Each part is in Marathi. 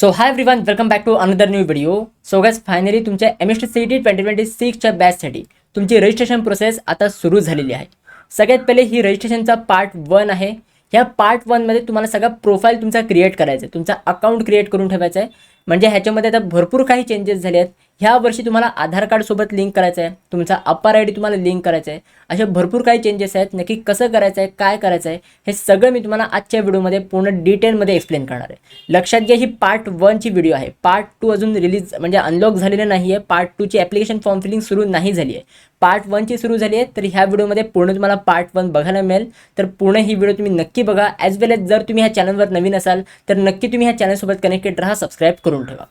So hi everyone, welcome back to another new video. So guys, finally तुमच्या MST CET 2026च्या बॅचसाठी तुमची रजिस्ट्रेशन प्रोसेस आता सुरू झालेली आहे. सगळ्यात पहिले ही रजिस्ट्रेशनचा पार्ट 1 आहे. ह्या पार्ट 1 मध्ये तुम्हाला सगळा प्रोफाईल तुमचा क्रिएट करायचा आहे, तुमचा अकाउंट क्रिएट करून ठेवायचा आहे. म्हणजे ह्याच्यामध्ये आता भरपूर काही चेंजेस झाले आहेत. ह्या वर्षी तुम्हाला आधार कार्ड सोबत लिंक करायचं आहे, तुमचा अप्पर ID तुम्हाला लिंक करायचा आहे. असे भरपूर काही चेंजेस आहेत. नक्की कसं करायचं आहे, काय करायचं आहे, हे सगळं मी तुम्हाला आजच्या व्हिडिओमध्ये पूर्ण डिटेलमध्ये एक्सप्लेन करणार आहे. लक्षात घ्या, ही पार्ट 1 ची व्हिडिओ आहे. पार्ट 2 अजून रिलीज म्हणजे अनलॉक झालेलं नाही आहे. पार्ट 2 ची ॲप्लिकेशन फॉर्म फिलिंग सुरू नाही झाली आहे. पार्ट 1 ची सुरू झाली आहे. तर ह्या व्हिडिओमध्ये पूर्ण तुम्हाला पार्ट 1 बघायला मिळेल. तर पूर्ण ही व्हिडिओ तुम्ही नक्की बघा. ॲज वेल एज जर तुम्ही ह्या चॅनलवर नवीन असाल तर नक्की तुम्ही ह्या चॅनलसोबत कनेक्टेड राहा, सबस्क्राईब करून ठेवा.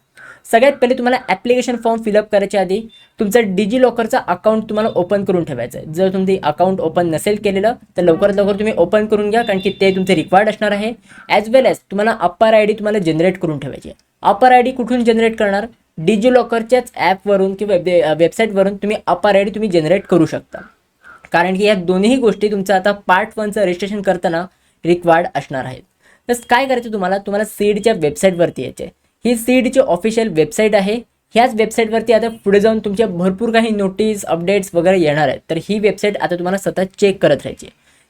सगळ्यात पहिले तुम्हाला ॲप्लिकेशन फॉर्म फिलअप करायच्या आधी तुमचं डिजिलॉकरचं अकाउंट तुम्हाला ओपन करून ठेवायचं आहे. जर तुमचं अकाउंट ओपन नसेल केलेलं तर लवकरात लवकर तुम्ही ओपन करून घ्या, कारण की ते तुमचे रिक्वायर्ड असणार आहे. ॲज वेल एज तुम्हाला अप्पर ID तुम्हाला जनरेट करून ठेवायची आहे. अप्पर ID कुठून जनरेट करणार? डिजिलॉकरच्याच ॲपवरून किंवा वेबसाईटवरून तुम्ही अप्पर ID तुम्ही जनरेट करू शकता, कारण की या दोन्ही गोष्टी तुमचं आता पार्ट 1चं रजिस्ट्रेशन करताना रिक्वायर्ड असणार आहेत. तर काय करायचं तुम्हाला सीडच्या वेबसाईटवरती यायचे. ही सीडची ऑफिशियल वेबसाईट आहे. ह्याच वेबसाईटवरती आता पुढे जाऊन तुमच्या भरपूर काही नोटीस अपडेट्स वगैरे येणार आहेत. तर ही वेबसाईट आता तुम्हाला सतत चेक करत राहायची.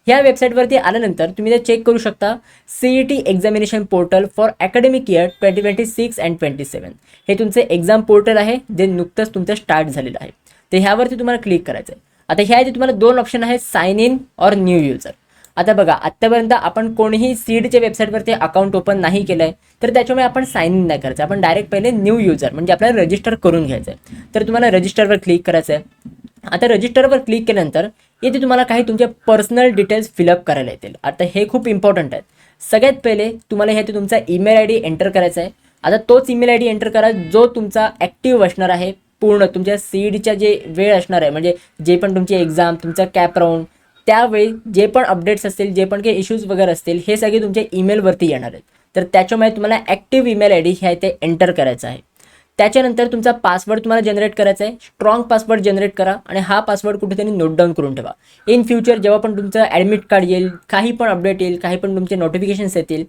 ह्या वेबसाईटवरती आल्यानंतर तुम्ही ते चेक करू शकता. CET examination portal for academic year 2026 and 27 हे तुमचे एक्झाम पोर्टल आहे, जे नुकतंच तुमचं स्टार्ट झालेलं आहे. तर ह्यावरती तुम्हाला क्लिक करायचं आहे. आता ह्या तुम्हाला दोन ऑप्शन आहेत, साइन इन और न्यू युजर. आता बघा, आत्तापर्यंत आपण कोणीही सीडच्या वेबसाईटवरती अकाउंट ओपन नाही केलं आहे, तर त्याच्यामुळे आपण साइन इन नाही करायचं. आपण डायरेक्ट पहिले न्यू युजर म्हणजे आपल्याला रजिस्टर करून घ्यायचं आहे. तर तुम्हाला रजिस्टरवर क्लिक करायचं आहे. आता रजिस्टरवर क्लिक केल्यानंतर येथे तुम्हाला काही तुमचे पर्सनल डिटेल्स फिलअप करायला येतील. आता हे खूप इम्पॉर्टंट आहेत. सगळ्यात पहिले तुम्हाला ह्यात तुमचा ईमेल ID एंटर करायचा आहे. आता तोच ईमेल ID एंटर करा जो तुमचा ॲक्टिव्ह असणार आहे. पूर्ण तुमच्या सीडच्या जे वेळ असणार आहे, म्हणजे जे पण तुमची एक्झाम, तुमचा कॅप राऊंड, त्यावेळी जे पण अपडेट्स असतील, जे पण काही इश्यूज वगैरे असतील, हे सगळे तुमच्या ईमेलवरती येणार आहेत. तर त्याच्यामुळे तुम्हाला ॲक्टिव्ह ईमेल ID ह्या इथे एंटर करायचा आहे. त्याच्यानंतर तुमचा पासवर्ड तुम्हाला जनरेट करायचा आहे. स्ट्रॉंग पासवर्ड जनरेट करा आणि हा पासवर्ड कुठेतरी नोट डाऊन करून ठेवा. इन फ्युचर जेव्हा पण तुमचं ॲडमिट कार्ड येईल, काही पण अपडेट येईल, काही पण तुमचे नोटिफिकेशन्स येतील,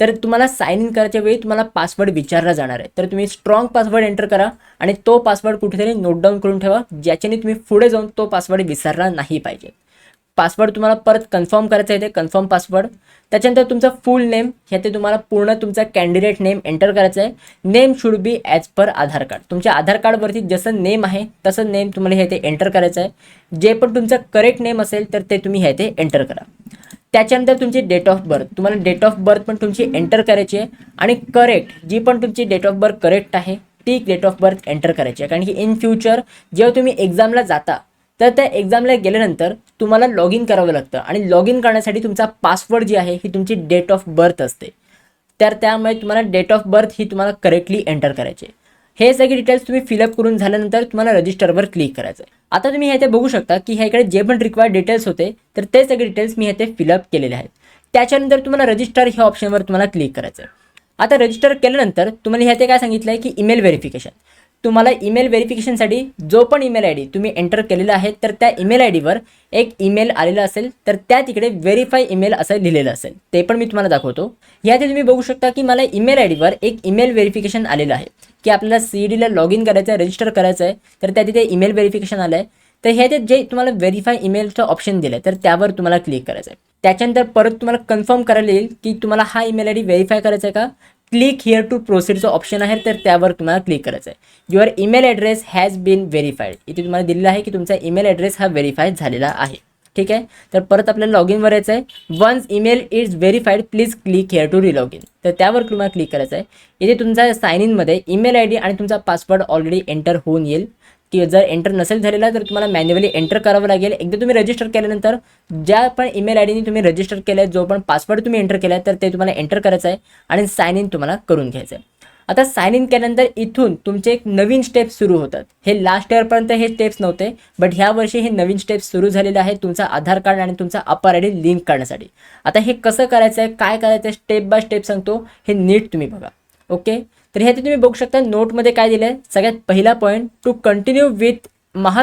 तर तुम्हाला साइन इन करायच्या वेळी तुम्हाला पासवर्ड विचारला जाणार आहे. तर तुम्ही स्ट्रॉंग पासवर्ड एंटर करा आणि तो पासवर्ड कुठेतरी नोट डाऊन करून ठेवा, ज्याच्याने तुम्ही पुढे जाऊन तो पासवर्ड विसरला नाही पाहिजे. पासवर्ड तुम्हाला परत कन्फर्म करायचं आहे, ते कन्फर्म पासवर्ड. त्याच्यानंतर तुमचं फुल नेम ह्याते तुम्हाला पूर्ण तुमचा कॅन्डिडेट नेम एंटर करायचं आहे. Name should be as per Aadhaar card. तुमच्या आधार कार्डवरती जसं नेम आहे तसं नेम तुम्हाला ह्याते एंटर करायचं आहे. जे पण तुमचं करेक्ट नेम असेल तर ते तुम्ही ह्याते एंटर करा. त्याच्यानंतर तुमची डेट ऑफ बर्थ, तुम्हाला डेट ऑफ बर्थ पण तुमची एंटर करायची आहे आणि करेक्ट जी पण तुमची डेट ऑफ बर्थ करेक्ट आहे ती डेट ऑफ बर्थ एंटर करायची आहे. कारण की इन फ्युचर जेव्हा तुम्ही एक्झामला जाता तर त्या एक्झामला गेल्यानंतर तुम्हाला लॉग इन करावं लागतं आणि लॉग इन करण्यासाठी तुमचा पासवर्ड जी आहे ही तुमची डेट ऑफ बर्थ असते. तर त्यामुळे तुम्हाला डेट ऑफ बर्थ ही तुम्हाला करेक्टली एंटर करायची. हे सगळे डिटेल्स तुम्ही फिलअप करून झाल्यानंतर तुम्हाला रजिस्टरवर क्लिक करायचं आहे. आता तुम्ही ह्याचे बघू शकता की ह्याकडे जे पण रिक्वायर्ड डिटेल्स होते तर ते सगळे डिटेल्स मी ह्याचे फिलअप केलेले आहेत. त्याच्यानंतर तुम्हाला रजिस्टर ह्या ऑप्शनवर तुम्हाला क्लिक करायचं आहे. आता रजिस्टर केल्यानंतर तुम्हाला ह्याचे काय सांगितलं आहे की ईमेल व्हेरिफिकेशन. तुम्हाला ईमेल व्हेरिफिकेशनसाठी जो पण ईमेल ID तुम्ही एंटर केलेला आहे तर त्या ईमेल IDवर एक ईमेल आलेला असेल, तर त्या तिकडे व्हेरीफाय ईमेल असं लिहिलेलं असेल. ते पण मी तुम्हाला दाखवतो. ह्यात तुम्ही बघू शकता की मला ईमेल IDवर एक ईमेल व्हेरिफिकेशन आलेलं आहे की आपल्याला CETला लॉग इन करायचं आहे, रजिस्टर करायचं आहे. तर त्या तिथे ईमेल व्हेरिफिकेशन आलं आहे. तर ह्यात जे तुम्हाला व्हेरीफाय ईमेलचं ऑप्शन दिलं आहे तर त्यावर तुम्हाला क्लिक करायचं आहे. त्याच्यानंतर परत तुम्हाला कन्फर्म करायला येईल की तुम्हाला हा ईमेल ID व्हेरीफाय करायचा आहे का. क्लिक हिअर टू प्रोसीडचं ऑप्शन आहे, तर त्यावर तुम्हाला क्लिक करायचं आहे. Your email address has been verified. इथे तुम्हाला दिलेलं आहे की तुमचा ईमेल ॲड्रेस हा व्हेरीफाय झालेला आहे. ठीक आहे. तर परत आपल्याला लॉग इनवर यायचं आहे. Once email is verified please click here to relog in. तर त्यावर तुम्हाला क्लिक करायचं आहे. इथे तुमचा साइन इनमध्ये ईमेल ID आणि तुमचा पासवर्ड ऑलरेडी एंटर होऊन येईल. की जर एंटर नसेल झालेला तर तुम्हाला मॅन्युअली एंटर करावं लागेल. एकदा तुम्ही रजिस्टर केल्यानंतर ज्या पण ईमेल IDने तुम्ही रजिस्टर केलं आहे, जो पण पासवर्ड तुम्ही एंटर केला आहे तर ते तुम्हाला एंटर करायचं आहे आणि साइन इन तुम्हाला करून घ्यायचं आहे. आता साइन इन केल्यानंतर इथून तुमचे एक नवीन स्टेप्स सुरू होतात. हे लास्ट इयरपर्यंत हे स्टेप्स नव्हते, बट ह्या वर्षी हे नवीन स्टेप्स सुरू झालेले आहेत तुमचा आधार कार्ड आणि तुमचा अप्पर ID लिंक करण्यासाठी. आता हे कसं करायचं आहे, काय करायचं आहे, स्टेप बाय स्टेप सांगतो, हे नीट तुम्ही बघा. ओके. तर ह्यात तुम्ही बघू शकता नोटमध्ये काय दिलं आहे. सगळ्यात पहिला point, to continue with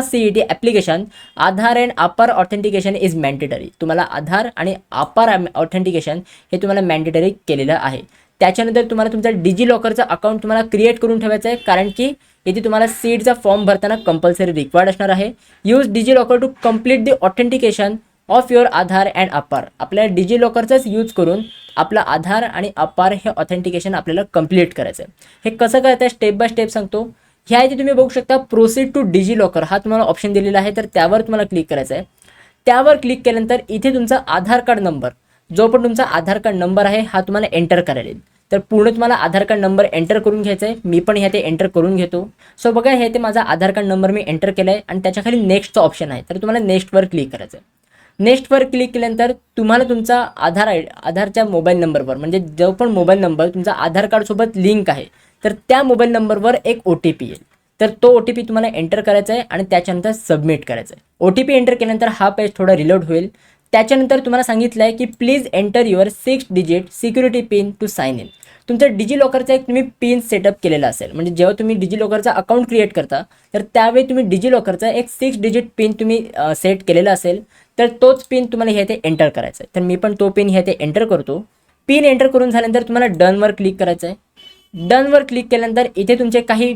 CET application Aadhaar and APAAR authentication is mandatory. तुम्हाला आधार आणि अप्पर ऑथेंटिकेशन हे तुम्हाला मॅन्डेटरी केलेलं आहे. त्याच्यानंतर तुम्हाला तुमचा डिजी लॉकरचा अकाउंट तुम्हाला क्रिएट करून ठेवायचं आहे, कारण की येथे तुम्हाला सीडचा फॉर्म भरताना कंपल्सरी रिक्वायर्ड असणार आहे. Use DigiLocker to complete the authentication of your Aadhaar and APAAR. आपल्या डिजी लॉकरचाच यूज करून आपला आधार आणि अपार हे ऑथेंटिकेशन आपल्याला कंप्लीट करायचं आहे. हे कसं करायचं आहे स्टेप बाय स्टेप सांगतो. ह्या इथे तुम्ही बघू शकता प्रोसीड टू डिजी लॉकर हा तुम्हाला ऑप्शन दिलेला आहे, तर त्यावर तुम्हाला क्लिक करायचं आहे. त्यावर क्लिक केल्यानंतर इथे तुमचा आधार कार्ड नंबर, जो पण तुमचा आधार कार्ड नंबर आहे हा तुम्हाला एंटर करायला येईल. तर पूर्ण तुम्हाला आधार कार्ड नंबर एंटर करून घ्यायचा आहे. मी पण ह्या ते एंटर करून घेतो. सो बघा हे ते माझा आधार कार्ड नंबर मी एंटर केला आहे आणि त्याच्या खाली नेक्स्टचा ऑप्शन आहे, तर तुम्हाला नेक्स्टवर क्लिक करायचं आहे. नेक्स्टवर क्लिक केल्यानंतर तुम्हाला तुमचा आधारच्या मोबाईल नंबरवर, म्हणजे जो पण मोबाईल नंबर तुमचा आधार कार्डसोबत लिंक आहे, तर त्या मोबाईल नंबरवर एक OTP येईल. तर तो OTP तुम्हाला एंटर करायचा आहे आणि त्याच्यानंतर सबमिट करायचं आहे. OTP एंटर केल्यानंतर हा पेज थोडा रिलोड होईल. त्याच्यानंतर तुम्हाला सांगितलं आहे की please enter your 6 digit security pin to sign in. तुमचं डिजी लॉकरचा एक तुम्ही पिन सेटअप केलेला असेल, म्हणजे जेव्हा तुम्ही डिजी लॉकरचा अकाउंट क्रिएट करता तर त्यावेळी तुम्ही डिजी लॉकरचा एक 6 डिजिट पिन तुम्ही सेट केलेला असेल, तर तोच पिन तुम्हाला हे ते एंटर करायचा आहे. तर मी पण तो पिन हे ते एंटर करतो. पिन एंटर करून झाल्यानंतर तुम्हाला डनवर क्लिक करायचं आहे. डनवर क्लिक केल्यानंतर इथे तुमचे काही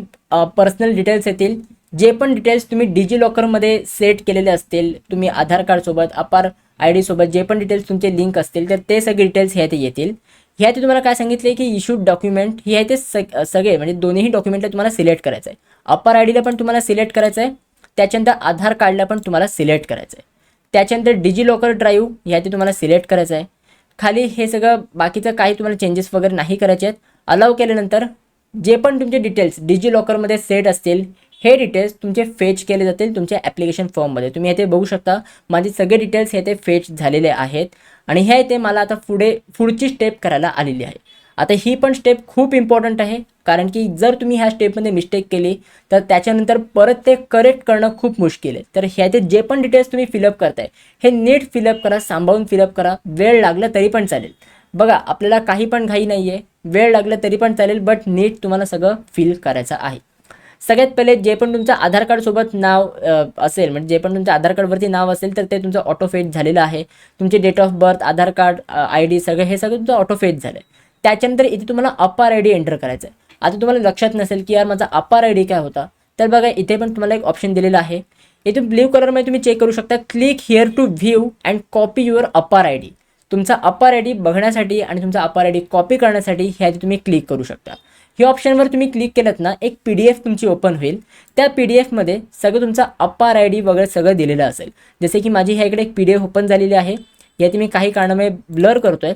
पर्सनल डिटेल्स येतील. जे पण डिटेल्स तुम्ही डिजी लॉकरमध्ये सेट केलेले असतील, तुम्ही आधार कार्डसोबत अपार ID सोबत जे पण डिटेल्स तुमचे लिंक असतील, तर ते सगळे डिटेल्स ह्या ते येतील. ह्या ते तुम्हाला काय सांगितले की इश्यूड डॉक्युमेंट हे ते सगळे म्हणजे दोन्ही डॉक्युमेंटला तुम्हाला सिलेक्ट करायचं आहे. अपार IDला पण तुम्हाला सिलेक्ट करायचं आहे, त्याच्यानंतर आधार कार्डला पण तुम्हाला सिलेक्ट करायचं आहे. त्याच्यानंतर डिजी लॉकर ड्राईव्ह ह्या ते तुम्हाला सिलेक्ट करायचं आहे. खाली हे सगळं बाकीचं काही तुम्हाला चेंजेस वगैरे नाही करायचे आहेत. अलाव केल्यानंतर जे पण तुमचे डिटेल्स डिजी लॉकरमध्ये सेट असतील हे डिटेल्स तुमचे फेच केले जातील तुमच्या ॲप्लिकेशन फॉर्ममध्ये. तुम्ही येथे बघू शकता माझे सगळे डिटेल्स हे ते फेच झालेले आहेत आणि ह्या इथे मला आता पुढची स्टेप करायला आलेली आहे. आता ही पण स्टेप खूप इम्पॉर्टंट आहे, कारण की जर तुम्ही ह्या स्टेपमध्ये मिस्टेक केली तर त्याच्यानंतर परत ते करेक्ट करणं खूप मुश्किल आहे. तर ह्याचे जे पण डिटेल्स तुम्ही फिलअप करताय हे नीट फिलअप करा, सांभाळून फिलअप करा. वेळ लागला तरी पण चालेल. बघा आपल्याला काही पण घाई नाही आहे, वेळ लागला तरी पण चालेल, बट नीट तुम्हाला सगळं फिल करायचं आहे. सगळ्यात पहिले जे पण तुमचं आधार कार्डसोबत नाव असेल, म्हणजे जे पण तुमच्या आधार कार्डवरती नाव असेल तर ते तुमचं ऑटोफेच झालेलं आहे. तुमचे date of birth, Aadhaar card, ID सगळं हे सगळं तुमचं ऑटोफेच झालं आहे. त्याच्यानंतर इथे तुम्हाला अपार ID एंटर करायचं आहे. आता तुम्हाला लक्षात नसेल की यार माझा अपार ID काय होता, तर बघा इथे पण तुम्हाला एक ऑप्शन दिलेला आहे. इथे ब्ल्यू कलरमध्ये तुम्ही चेक करू शकता, click here to view and copy your APAAR ID. तुमचा अपार ID बघण्यासाठी आणि तुमचा अपार ID कॉपी करण्यासाठी ह्या तुम्ही क्लिक करू शकता. हे ऑप्शनवर तुम्ही क्लिक केलं ना एक PDF तुमची ओपन होईल. त्या PDFमध्ये सगळं तुमचा अपार ID वगैरे सगळं दिलेलं असेल. जसे की माझी ह्या इकडे एक PDF ओपन झालेली आहे, यात मी काही कारणामुळे ब्लर करतोय,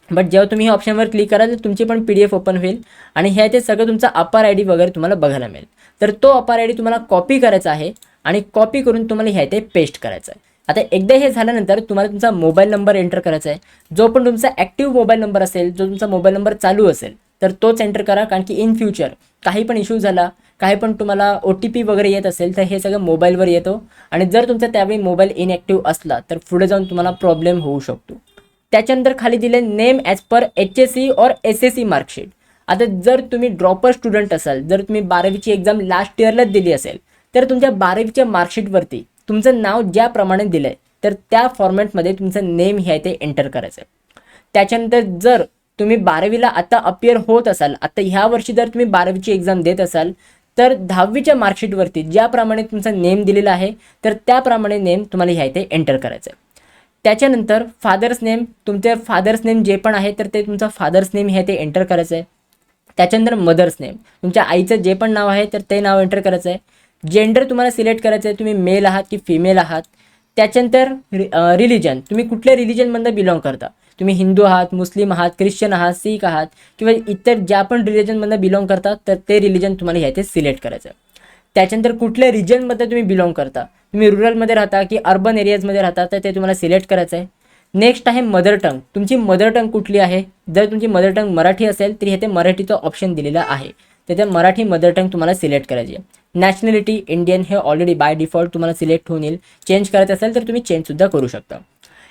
बट जेव्हा तुम्ही हे ऑप्शनवर क्लिक कराल तर तुमची पण PDF ओपन होईल आणि ह्या ते सगळं तुमचा अपार ID वगैरे तुम्हाला बघायला मिळेल. तर तो अपार ID तुम्हाला कॉपी करायचा आहे आणि कॉपी करून तुम्हाला ह्या ते पेस्ट करायचं आहे. आता एकदा हे झाल्यानंतर तुम्हाला तुमचा मोबाईल नंबर एंटर करायचा आहे. जो पण तुमचा ॲक्टिव्ह मोबाईल नंबर असेल, जो तुमचा मोबाईल नंबर चालू असेल, तर तोच एंटर करा, कारण की इन फ्युचर काही पण इश्यू झाला, काही पण तुम्हाला OTP वगैरे येत असेल तर हे सगळं मोबाईलवर येतो आणि जर तुमचा त्यावेळी मोबाईल इनॲक्टिव्ह असला तर पुढे जाऊन तुम्हाला प्रॉब्लेम होऊ शकतो. त्याच्यानंतर खाली दिले नेम ॲज पर HSC और SSC मार्कशीट. आता जर तुम्ही ड्रॉपर स्टुडंट असाल, जर तुम्ही 12वीची एक्झाम लास्ट इयरलाच दिली असेल, तर तुमच्या 12वीच्या मार्कशीटवरती तुमचं नाव ज्याप्रमाणे दिलं आहे तर त्या फॉर्मॅटमध्ये तुमचं नेम हे ते एंटर करायचं आहे. त्याच्यानंतर जर तुम्ही 12वीला आता अपियर होत असाल, आता ह्या वर्षी जर तुम्ही 12वीची एक्झाम देत असाल, तर 10वीच्या मार्कशीटवरती ज्याप्रमाणे तुमचा नेम दिलेला आहे तर त्याप्रमाणे नेम तुम्हाला ह्या इथे एंटर करायचं आहे. त्याच्यानंतर फादर्स नेम, तुमचे फादर्स नेम जे पण आहे तर ते तुमचं फादर्स नेम हे ते एंटर करायचं आहे. त्याच्यानंतर मदर्स नेम, तुमच्या आईचं जे पण नाव आहे तर ते नाव एंटर करायचं आहे. जेंडर तुम्हाला सिलेक्ट करायचं आहे, तुम्ही मेल आहात की फिमेल आहात. त्याच्यानंतर रिलिजन, तुम्ही कुठल्या रिलिजनमधून बिलॉंग करता, तुम्ही हिंदू आहात, मुस्लिम आहात, ख्रिश्चन आहात, सिख आहात किंवा इतर ज्या पण रिलिजनमधून बिलॉंग करतात तर ते रिलिजन तुम्हाला ह्याचे सिलेक्ट करायचं आहे. त्याच्यानंतर कुठल्या रिजनमध्ये तुम्ही बिलॉंग करता, तुम्ही रुरलमध्ये राहता की अर्बन एरियाजमध्ये राहता, तर ते तुम्हाला सिलेक्ट करायचं आहे. नेक्स्ट आहे मदर टंग, तुमची मदर टंग कुठली आहे. जर तुमची मदर टंग मराठी असेल तर इथे मराठीचं ऑप्शन दिलेलं आहे, तर त्या मराठी मदर टंग तुम्हाला सिलेक्ट करायची आहे. नॅशनॅलिटी इंडियन हे ऑलरेडी बाय डिफॉल्ट तुम्हाला सिलेक्ट होऊन येईल. चेंज करायचं असेल तर तुम्ही चेंजसुद्धा करू शकता.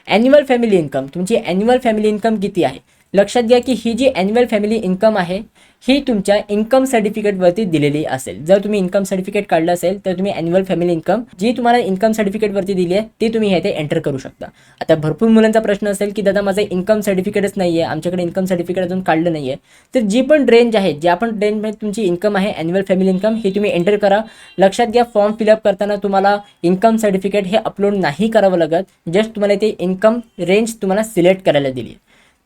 ॲन्युअल फॅमिली इन्कम, तुमची ॲन्युअल फॅमिली इन्कम किती आहे, लक्षात घ्या की ही जी ॲन्युअल फॅमिली इन्कम आहे ही तुमच्या इन्कम सर्टिफिकेटवरती दिलेली असेल. जर तुम्ही इन्कम सर्टिफिकेट काढलं असेल तर तुम्ही ॲन्युअल फॅमिली इन्कम जी तुम्हाला इन्कम सर्टिफिकेटवरती दिली आहे ती तुम्ही इथे एंटर करू शकता. आता भरपूर मुलांचा प्रश्न असेल की दादा माझं इन्कम सर्टिफिकेटच नाही आहे, आमच्याकडे इन्कम सर्टिफिकेट अजून काढलं नाही आहे. तर जी पण रेंज आहे, ज्या पण रेंजमध्ये तुमची इन्कम आहे ॲन्युअल फॅमिली इन्कम ही तुम्ही एंटर करा. लक्षात घ्या फॉर्म फिलअप करताना तुम्हाला इन्कम सर्टिफिकेट हे अपलोड नाही करावं लागत. जस्ट तुम्हाला ते इन्कम रेंज तुम्हाला सिलेक्ट करायला दिली.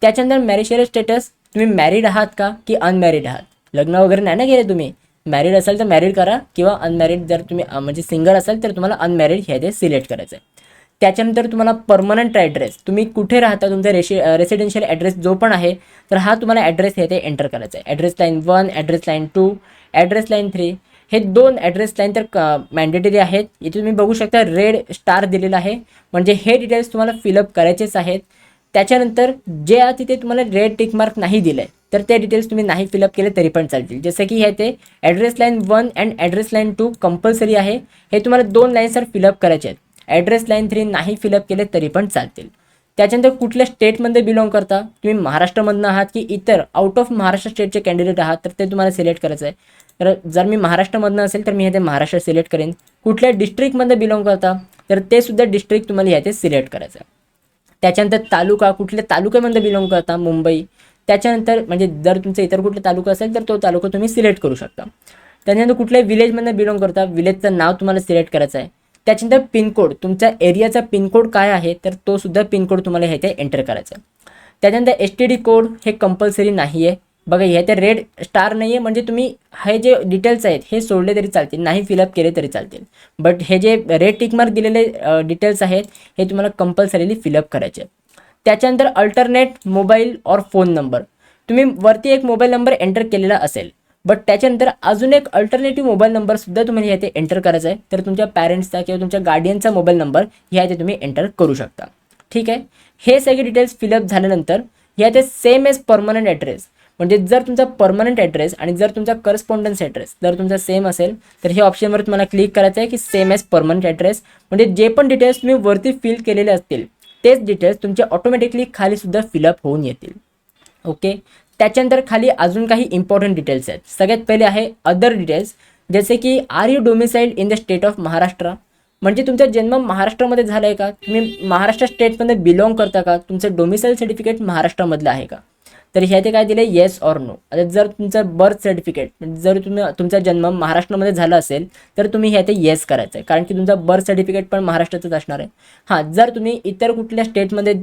त्याच्यानंतर मॅरिटल स्टेटस, तुम्ही मॅरिड आहात का की अनमॅरिड आहात. लग्न वगैरे नाही ना केले तुम्ही. मॅरिड असाल तर मॅरिड करा किंवा अनमॅरिड जर तुम्ही म्हणजे सिंगल असाल तर तुम्हाला अनमॅरिड हे ते सिलेक्ट करायचं आहे. त्याच्यानंतर तुम्हाला परमनंट ॲड्रेस, तुम्ही कुठे राहता तुमचा रेसिडेन्शियल ॲड्रेस जो पण आहे तर हा तुम्हाला ॲड्रेस हे ते एंटर करायचा आहे. Address line 1, address line 2, address line 3 हे 2 ॲड्रेस लाईन तर मॅन्डेटरी आहेत. इथे तुम्ही बघू शकता रेड स्टार दिलेला आहे म्हणजे हे डिटेल्स तुम्हाला फिलअप करायचेच आहेत. त्याच्यानंतर जे आहे तिथे तुम्हाला रेड टिक मार्क नाही दिलं आहे तर ते डिटेल्स तुम्ही नाही फिलअप केले तरी पण चालतील. जसं की हे ते address line 1 and address line 2 compulsory आहे, हे तुम्हाला 2 लाईन्सवर फिलअप करायचे आहेत. ॲड्रेस लाईन 3 नाही फिलअप केले तरी पण चालतील. त्याच्यानंतर कुठल्या स्टेटमध्ये बिलॉंग करता, तुम्ही महाराष्ट्रामधनं आहात की इतर आउट ऑफ महाराष्ट्र स्टेटचे कॅन्डिडेट आहात तर ते तुम्हाला सिलेक्ट करायचं आहे. तर जर मी महाराष्ट्रामधनं असेल तर मी हे ते महाराष्ट्र सिलेक्ट करेन. कुठल्या डिस्ट्रिक्टमध्ये बिलॉंग करता तर ते सुद्धा डिस्ट्रिक्ट तुम्हाला ह्याचे सिलेक्ट करायचं आहे. त्याच्यानंतर तालुका, कुठल्या तालुक्यामध्ये बिलॉंग करता, मुंबई. त्याच्यानंतर म्हणजे जर तुमचा इतर कुठला तालुका असेल तर तो तालुका तुम्ही सिलेक्ट करू शकता. त्याच्यानंतर कुठल्या विलेजमधनं बिलॉंग करता, विलेजचं नाव तुम्हाला सिलेक्ट करायचं आहे. त्याच्यानंतर पिनकोड, तुमच्या एरियाचा पिनकोड काय आहे तर तो सुद्धा पिनकोड तुम्हाला हे ते एंटर करायचा आहे. त्याच्यानंतर STD कोड हे कंपल्सरी नाही आहे. बघा हे ते रेड स्टार नाही आहे म्हणजे तुम्ही हे जे डिटेल्स आहेत हे सोडले तरी चालतील, नाही फिलअप केले तरी चालतील. बट हे जे रेड टिकमार्क दिलेले डिटेल्स आहेत हे तुम्हाला कंपल्सरीली फिलअप करायचे. त्याच्यानंतर अल्टरनेट मोबाईल और फोन नंबर, तुम्ही वरती एक मोबाईल नंबर एंटर केलेला असेल बट त्याच्यानंतर अजून एक अल्टरनेटिव्ह मोबाईल नंबरसुद्धा तुम्हाला इथे एंटर करायचा आहे. तर तुमच्या पॅरेंट्सचा किंवा तुमच्या गार्डियनचा मोबाईल नंबर ह्या इथे तुम्ही एंटर करू शकता. ठीक आहे. हे सगळे डिटेल्स फिलअप झाल्यानंतर ह्या इथे सेम एज परमनंट ॲड्रेस, म्हणजे जर तुमचा परमनंट ॲड्रेस आणि जर तुमचा करस्पॉन्डन्स ॲड्रेस जर तुमचा सेम असेल तर हे ऑप्शनवर तुम्हाला क्लिक करायचं आहे की सेम एज परमनंट ॲड्रेस. म्हणजे जे पण डिटेल्स तुम्ही वरती फिल केलेले असतील तेच डिटेल्स तुमचे ऑटोमॅटिकली खालीसुद्धा फिलअप होऊन येतील. ओके. त्याच्यानंतर खाली अजून काही इम्पॉर्टंट डिटेल्स आहेत. सगळ्यात पहिले आहे अदर डिटेल्स, जसे की are you domiciled in the state of Maharashtra, म्हणजे तुमचा जन्म महाराष्ट्रामध्ये झाला आहे का, तुम्ही महाराष्ट्र स्टेटमध्ये बिलॉंग करता का, तुमचं डोमिसाइल सर्टिफिकेट महाराष्ट्रामधलं आहे का. तर ह्या ते काय दिलं येस ऑर नो. आता जर तुमचं बर्थ सर्टिफिकेट जर तुमचा जन्म महाराष्ट्रामध्ये झाला असेल तर तुम्ही ह्या ते येस करायचं आहे कारण की तुमचा बर्थ सर्टिफिकेट पण महाराष्ट्राचंच असणार आहे. हां, जर तुम्ही इतर कुठल्या स्टेटमध्ये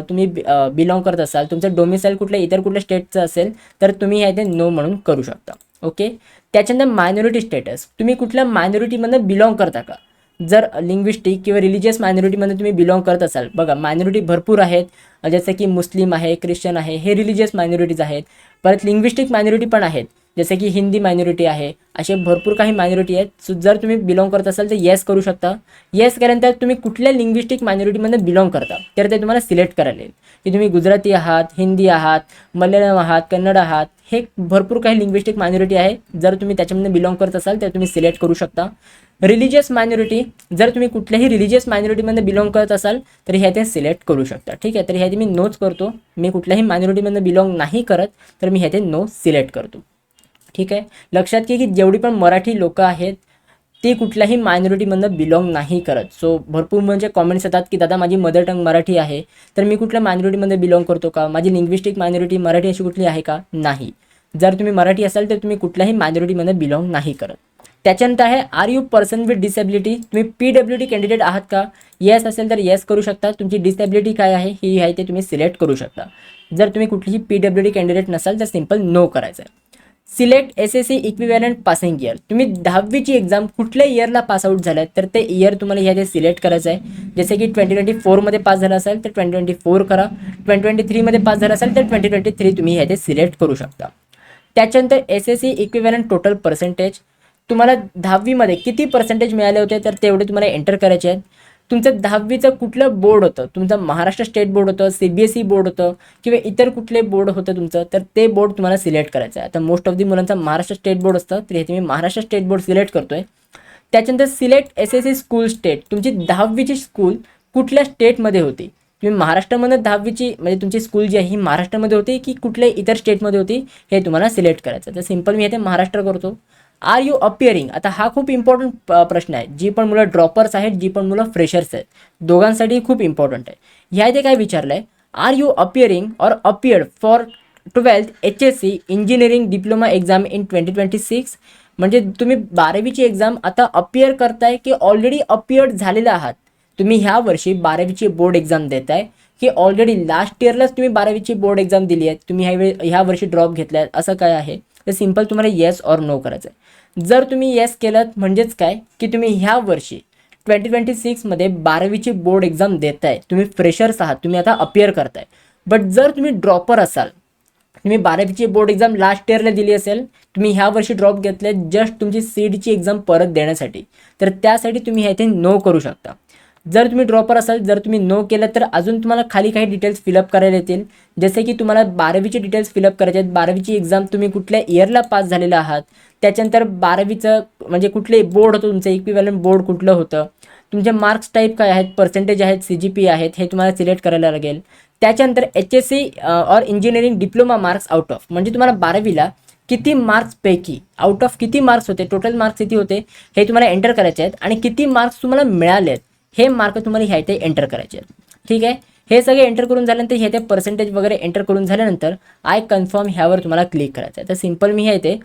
तुम्ही बिलॉंग करत असाल, तुमचं डोमिसाईल कुठल्या इतर कुठल्या स्टेटचं असेल तर तुम्ही ह्या ते नो म्हणून करू शकता. ओके. त्याच्यानंतर मायनॉरिटी स्टेटस, तुम्ही कुठल्या मायनॉरिटीमधनं बिलॉंग करता का. जर लिंग्विस्टिक किंवा रिलिजियस मायनॉरिटीमध्ये तुम्ही बिलॉंग करत असाल, बघा मायनॉरिटी भरपूर आहेत, जसं की मुस्लिम आहे, ख्रिश्चन आहे, हे रिलिजियस मायनॉरिटीज आहेत. परत लिंग्विस्टिक मायनॉरिटी पण आहेत, जसे की हिंदी मायनॉरिटी आहे, असे भरपूर काही मायनॉरिटी आहेत. सो जर तुम्ही बिलॉंग करत असाल तर येस करू शकता. येस केल्यानंतर तुम्ही कुठल्या लिंग्विस्टिक मायनॉरिटीमध्ये बिलॉंग करता तर ते तुम्हाला सिलेक्ट करायला येईल की तुम्ही गुजराती आहात, हिंदी आहात, मल्याळम आहात, कन्नड आहात, हे भरपूर काही लिंग्विस्टिक मायनॉरिटी आहे. जर तुम्ही त्याच्यामध्ये बिलॉंग करत असाल तर तुम्ही सिलेक्ट करू शकता. रिलिजियस मायनॉरिटी, जर तुम्ही कुठल्याही रिलिजियस मायनॉरिटीमध्ये बिलॉंग करत असाल तर ह्या ते सिलेक्ट करू शकता. ठीक आहे. तर ह्या मी नोच करतो, मी कुठल्याही मायनॉरिटीमध्ये बिलॉंग नाही करत तर मी ह्या ते नो सिलेक्ट करतो. ठीक आहे. लक्षात घ्या की जेवढी पण मराठी लोकं आहेत ती कुठल्याही मायनॉरिटीमधनं बिलॉंग नाही करत. सो भरपूर म्हणजे कॉमेंट्स येतात की दादा माझी मदर टंग मराठी आहे तर मी कुठल्या मायनॉरिटीमध्ये बिलॉंग करतो का, माझी लिंग्विस्टिक मायनॉरिटी मराठी अशी कुठली आहे का, नाही. जर तुम्ही मराठी असाल तर तुम्ही कुठल्याही मायनॉरिटीमध्ये बिलॉंग नाही करत. त्याच्यानंतर आहे are you person with disability, तुम्ही PWD कॅन्डिडेट आहात का. येस असेल तर येस करू शकता. तुमची डिसेबिलिटी काय आहे ही आहे ते तुम्ही सिलेक्ट करू शकता. जर तुम्ही कुठलीही PWD कॅन्डिडेट नसाल तर सिंपल नो करायचं आहे. Select SSC equivalent passing year, तुम्ही 10वीची एक्झाम कुठल्या इयरला पास आउट झालाय तर ते इयर तुम्हाला ह्याचे सिलेक्ट करायचं आहे. जसे की 2024मध्ये पास झाला असेल तर 2024 करा, 2023मध्ये पास झाला असेल तर 2023 तुम्ही ह्याचे सिलेक्ट करू शकता. त्याच्यानंतर SSC इक्विव्हॅलंट टोटल पर्सेंटेज, तुम्हाला 10वीमध्ये किती पर्सेंटेज मिळाले होते तर तेवढे तुम्हाला एंटर करायचे आहेत. तुमचं 10वीचं कुठलं बोर्ड होतं, तुमचं महाराष्ट्र स्टेट बोर्ड होतं, CBSE बोर्ड होतं किंवा इतर कुठले बोर्ड होतं तुमचं तर ते बोर्ड तुम्हाला सिलेक्ट करायचं आहे. आता मोस्ट ऑफ दी मुलांचा महाराष्ट्र स्टेट बोर्ड असतं तर हे तुम्ही महाराष्ट्र स्टेट बोर्ड सिलेक्ट करतोय. त्याच्यानंतर सिलेक्ट SSC स्कूल स्टेट, तुमची 10वीची स्कूल कुठल्या स्टेटमध्ये होती तुम्ही महाराष्ट्रामध्ये 10वीची म्हणजे तुमची स्कूल जी आहे ही महाराष्ट्रामध्ये होती की कुठल्या इतर स्टेटमध्ये होती हे तुम्हाला सिलेक्ट करायचं. तर सिम्पल मी इथे महाराष्ट्र करतो. आर यू अपिअरिंग, आता हा खूप इम्पॉर्टंट प्रश्न आहे. जी पण मुलं ड्रॉपर्स आहेत, जी पण मुलं फ्रेशर्स आहेत, दोघांसाठी खूप इम्पॉर्टंट आहे. ह्या इथे काय विचारलं आहे, are you appearing or appeared for 12th HSC engineering diploma exam in 2026. म्हणजे तुम्ही 12वीची एक्झाम आता अपिअर करताय की ऑलरेडी अपिअर्ड झालेला आहात. तुम्ही ह्या वर्षी 12वीची बोर्ड एक्झाम देताय की ऑलरेडी लास्ट इयरलाच तुम्ही 12वीची बोर्ड एक्झाम दिली आहे, तुम्ही ह्या वर्षी ड्रॉप घेतला आहे, असं काय आहे. तर सिम्पल तुम्हाला येस ऑर नो करायचं आहे. जर तुम्ही येस केलं म्हणजेच काय की तुम्ही ह्या वर्षी 2026मध्ये 12वीची बोर्ड एक्झाम देताय, तुम्ही फ्रेशर्स आहात, तुम्ही आता अपिअर करताय. बट जर तुम्ही ड्रॉपर असाल, तुम्ही 12वीची बोर्ड एक्झाम लास्ट इयरला दिली असेल, तुम्ही ह्या वर्षी ड्रॉप घेतले जस्ट तुमची CETची एक्झाम परत देण्यासाठी, तर त्यासाठी तुम्ही ह्या इथे नो करू शकता. जर तुम्ही ड्रॉपर असाल, जर तुम्ही नो केलं तर अजून तुम्हाला खाली काही डिटेल्स फिलअप करायला येतील. जसे की तुम्हाला 12वीचे डिटेल्स फिलअप करायचे आहेत. 12वीची एक्झाम तुम्ही कुठल्या इयरला पास झालेला आहात, त्याच्यानंतर 12वीचं म्हणजे कुठले बोर्ड होतं, तुमचं इक्विव्हॅलंट बोर्ड कुठलं होतं, तुमचे मार्क्स टाईप काय आहेत, पर्सेंटेज आहेत, CGPA आहेत, हे तुम्हाला सिलेक्ट करायला लागेल. त्याच्यानंतर HSC और engineering diploma marks out of, म्हणजे तुम्हाला 12वीला किती मार्क्सपैकी आउट ऑफ किती मार्क्स होते, टोटल मार्क्स किती होते हे तुम्हाला एंटर करायचे आहेत. आणि किती मार्क्स तुम्हाला मिळाले आहेत हे मार्क तुम्हाला ह्या इथे एंटर करायचे आहेत. ठीक आहे. हे सगळे एंटर करून झाल्यानंतर ह्या इथे पर्सेंटेज वगैरे एंटर करून झाल्यानंतर आय कन्फर्म ह्यावर तुम्हाला क्लिक करायचं आहे. तर सिम्पल मी ह्या इथे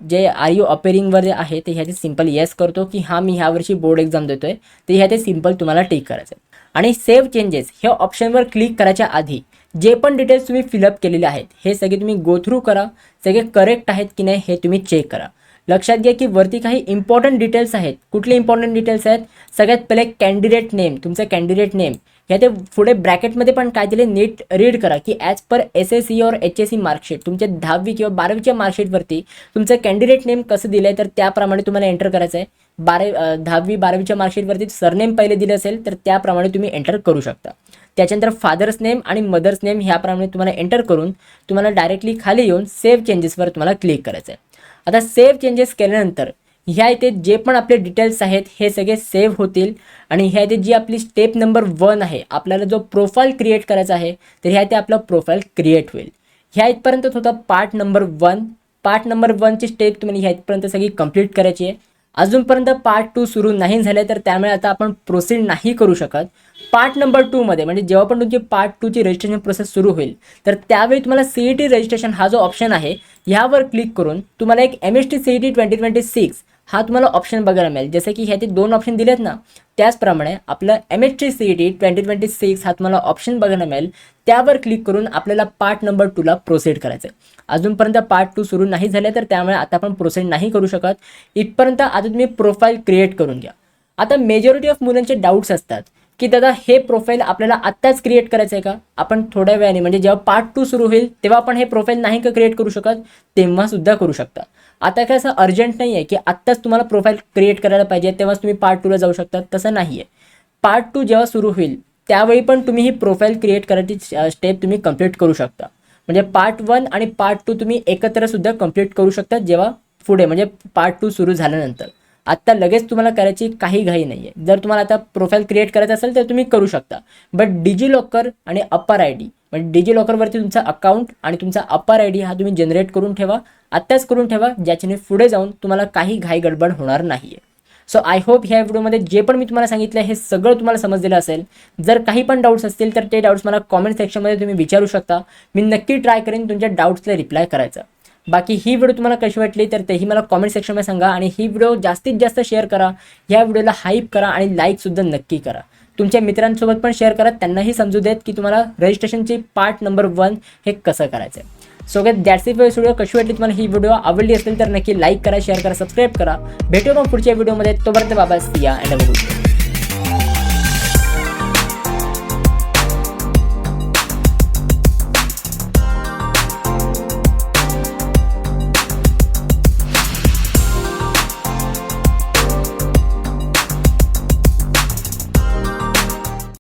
जे आर यू अपेरिंगवर जे आहे ते ह्याचे सिम्पल येस करतो की हां मी ह्या वर्षी बोर्ड एक्झाम देतोय. ते ह्याचे सिम्पल तुम्हाला टिक करायचं आहे. आणि सेव्ह चेंजेस ह्या ऑप्शनवर क्लिक करायच्या आधी जे पण डिटेल्स तुम्ही फिलअप केलेले आहेत हे सगळे तुम्ही गो थ्रू करा, सगळे करेक्ट आहेत की नाही हे तुम्ही चेक करा. लक्षात घ्या की वरती काही इम्पॉर्टंट डिटेल्स आहेत. कुठले इम्पॉर्टंट डिटेल्स आहेत, सगळ्यात पहिले कॅन्डिडेट नेम, तुमचं कॅन्डिडेट नेम ह्या ते पुढे ब्रॅकेटमध्ये पण काय दिले नीट रीड करा की ॲज पर SSC और HSC मार्कशीट, तुमच्या 10वी किंवा 12वीच्या मार्कशीटवरती तुमचं कॅन्डिडेट नेम कसं दिलं आहे तर त्याप्रमाणे तुम्हाला एंटर करायचं आहे. 10वी 12वीच्या मार्कशीटवरती सरनेम पहिले दिले असेल तर त्याप्रमाणे तुम्ही एंटर करू शकता. त्याच्यानंतर फादर्स नेम आणि मदर्स नेम ह्याप्रमाणे तुम्हाला एंटर करून तुम्हाला डायरेक्टली खाली येऊन सेव्ह चेंजेसवर तुम्हाला क्लिक करायचं आहे. आता सेव्ह चेंजेस केल्यानंतर ह्या इथे जे पण आपले डिटेल्स आहेत हे सगळे सेव्ह होतील. आणि ह्या इथे जी आपली स्टेप नंबर 1 आहे, आपल्याला जो प्रोफाईल क्रिएट करायचा आहे तर ह्या इथे आपला प्रोफाईल क्रिएट होईल. ह्या इथपर्यंत होता पार्ट नंबर 1. पार्ट नंबर 1ची स्टेप तुम्हाला ह्या इथपर्यंत सगळी कंप्लीट करायची आहे. अजूनपर्यंत पार्ट 2 सुरू नाही झाले तर त्यामुळे आता आपण प्रोसीड नाही करू शकत. पार्ट नंबर 2मध्ये म्हणजे जेव्हा पण तुमची पार्ट 2ची रजिस्ट्रेशन प्रोसेस सुरू होईल तर त्यावेळी तुम्हाला CET रजिस्ट्रेशन हा जो ऑप्शन आहे ह्यावर क्लिक करून तुम्हाला एक MST CET 2026 हा तुम्हाला ऑप्शन बघायला मिळेल. जसे की ह्याचे 2 ऑप्शन दिलेत ना, त्याचप्रमाणे आपलं MST CET 2026 हा तुम्हाला ऑप्शन बघायला मिळेल. त्यावर क्लिक करून आपल्याला पार्ट नंबर 2ला प्रोसीड करायचं आहे. अजूनपर्यंत पार्ट 2 सुरू नाही झाले तर त्यामुळे आता आपण प्रोसीड नाही करू शकत. इथपर्यंत आता तुम्ही प्रोफाईल क्रिएट करून घ्या. आता मेजॉरिटी ऑफ मुलांचे डाऊट्स असतात की दादा हे प्रोफाईल आपल्याला आत्ताच क्रिएट करायचं आहे का, आपण थोड्या वेळाने म्हणजे जेव्हा पार्ट 2 सुरू होईल तेव्हा आपण हे प्रोफाईल नाही का क्रिएट करू शकत, तेव्हा सुद्धा करू शकता. आता काय असं अर्जंट नाही आहे की आत्ताच तुम्हाला प्रोफाईल क्रिएट करायला पाहिजे तेव्हाच तुम्ही पार्ट 2ला जाऊ शकता, तसं नाही आहे. पार्ट 2 जेव्हा सुरू होईल त्यावेळी पण तुम्ही ही प्रोफाईल क्रिएट करायची स्टेप तुम्ही कंप्लीट करू शकता. म्हणजे पार्ट 1 आणि पार्ट 2 तुम्ही एकत्र सुद्धा कंप्लीट करू शकता जेव्हा पुढे म्हणजे पार्ट 2 सुरू झाल्यानंतर. आत्ता लगेच तुम्हाला करायची काही घाई नाही आहे. जर तुम्हाला आता प्रोफाईल क्रिएट करायचं असेल तर तुम्ही करू शकता. बट डिजिलॉकर आणि अप्पर ID म्हणजे डिजिलॉकरवरती तुमचा अकाउंट आणि तुमचा अप्पर ID हा तुम्ही जनरेट करून ठेवा, आत्ताच करून ठेवा, ज्याच्याने पुढे जाऊन तुम्हाला काही घाई गडबड होणार नाही आहे. सो आय होप ह्या व्हिडिओमध्ये जे पण मी तुम्हाला सांगितलं हे सगळं तुम्हाला समजलेलं असेल. जर काही पण डाऊट्स असतील तर ते डाऊट्स मला कॉमेंट सेक्शनमध्ये तुम्ही विचारू शकता. मी नक्की ट्राय करेन तुमच्या डाऊट्सला रिप्लाय करायचा. बाकी ही व्हिडिओ तुम्हाला कशी वाटली तर तेही मला कॉमेंट सेक्शनमध्ये सांगा. आणि ही व्हिडिओ जास्तीत जास्त शेअर करा, ह्या व्हिडिओला हाईप करा आणि लाईकसुद्धा नक्की करा. तुमच्या मित्रांसोबत पण शेअर करा, त्यांनाही समजू देत की तुम्हाला रजिस्ट्रेशनची पार्ट नंबर 1 हे कसं करायचं आहे. So guys that's it for video. कशी वाटली तुम्हाला ही व्हिडिओ, आवडली असेल तर नक्की लाईक करा, शेअर करा, सबस्क्राईब करा. भेटू मग पुढच्या व्हिडिओमध्ये. तोपर्यंत बाबा, सी या अँड